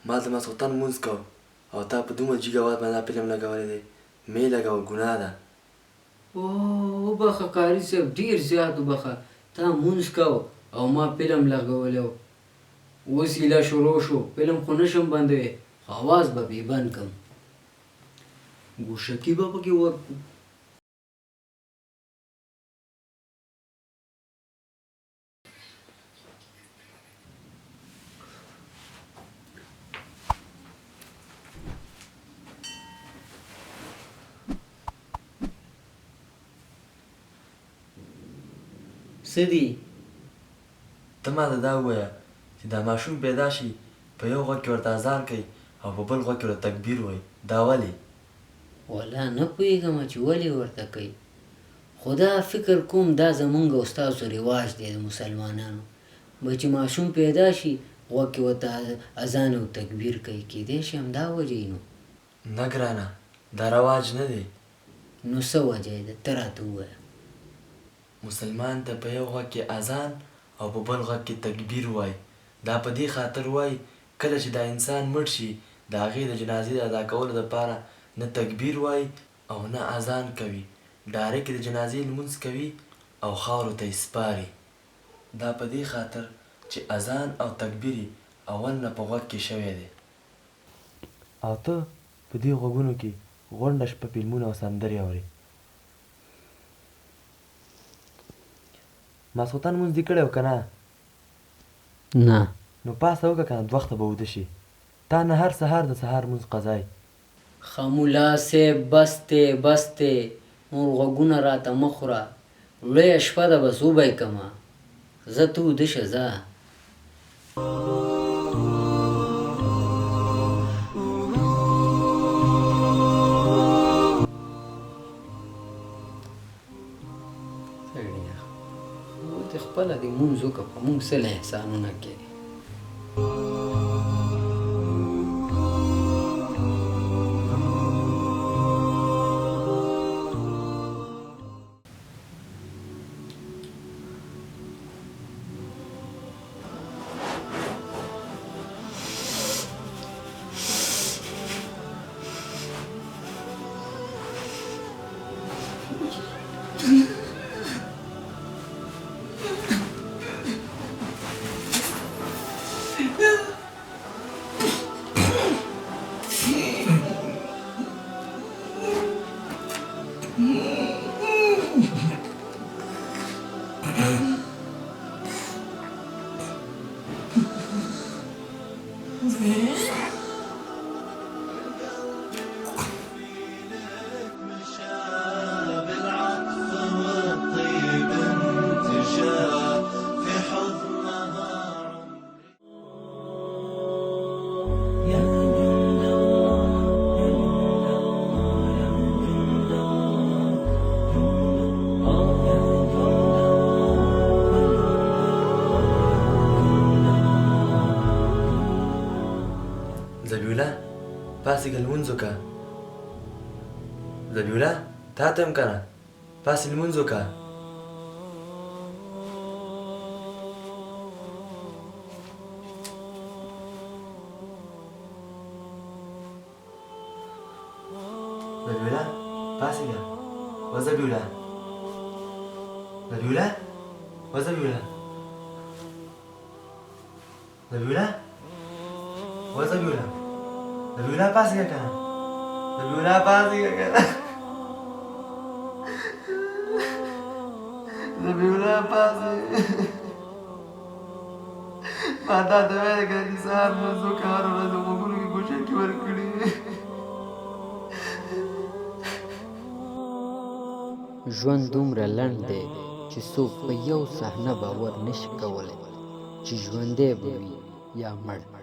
ما د ماسخوتن لمونځ کو او تا په دومره جګ اواز باندې دا فلم لګولی دی مې لګوه ګناه ده. وبخه قاري صاحب ډېر زیات وبخه تا مونځ کو او ما فلم لګولی و اوس هیله شروع شو فلم خو نشم بندوی خو اواز به بې بند کړم ګوشکي به پکې ورکړو. څه دي؟ ته ما ته دا ووایه چې دا ماشوم پیدا شي په یو غوږ کې ورته اذان کوي او په بل غوږ کې ورته تکبیر وایي دا ولې؟ والله نه پوهېږم چې ولې ورته کوي خو دا فکر کوم دا زمونږ او ستاسو رواج دی د مسلمانانو به چې ماشوم پیدا شي غوږ کې ورته اذان او تکبیر کوي کیدای شي همدا وجه یې نو. نه ګرانه دا رواج نه دی. نو څه وجه یې ده ته راته ووایه. مسلمان ته په یو غوږ کې اذان او په بل غوږ کې تکبیر وایي دا په دې خاطر وایي کله چې دا انسان مړ شي د هغې د جنازې د ادا کولو دپاره نه تکبیر وایي او نه اذان کوي ډایرکټ د جنازې لمونځ کوي او خاورو ته یې سپاري دا په دې خاطر چې اذان او تکبیر یې اول نه په غوږ کې شوی دی او ته په دې غوږونو کې غونډه شپه فلمونه او سندرې اورې. ماسخوتن لمونځ دې کړی و که نه؟ نه. نو پاسه وکړه که نه 2 وخته به وده شي تا نه هر سهار د سهار لمونځ قضا یې. ښه ملا صاحب بس دی بس دی نور غوږونه راته مه خوره لویه شپه ده بس وبه یې کړمه زه ته وده شه ځه. خپله دې مونځ وکړه په مونږ څه له احسانونه کوي. زبیوله پاسېږه لمونځ وکړه. زبیوله تا ته یم که نه پاسې لمونځ وکړه. زبیوله پاسېږه و زبیوله زبیوله و زبیوله زبیوله و زبیوله زبیوله پاسېږه که نه زبیوله پاسېږه که نه زبیوله پاسېږه ما تا ته ویل که چې سهار لمونځ وکړه هره ورځ د غوږونو کې ګوشکې ورکړي. ژوند دومره لنډ دی چې څوک په یو صحنه باور نشي کولی چې ژوندی به وي یا مړ.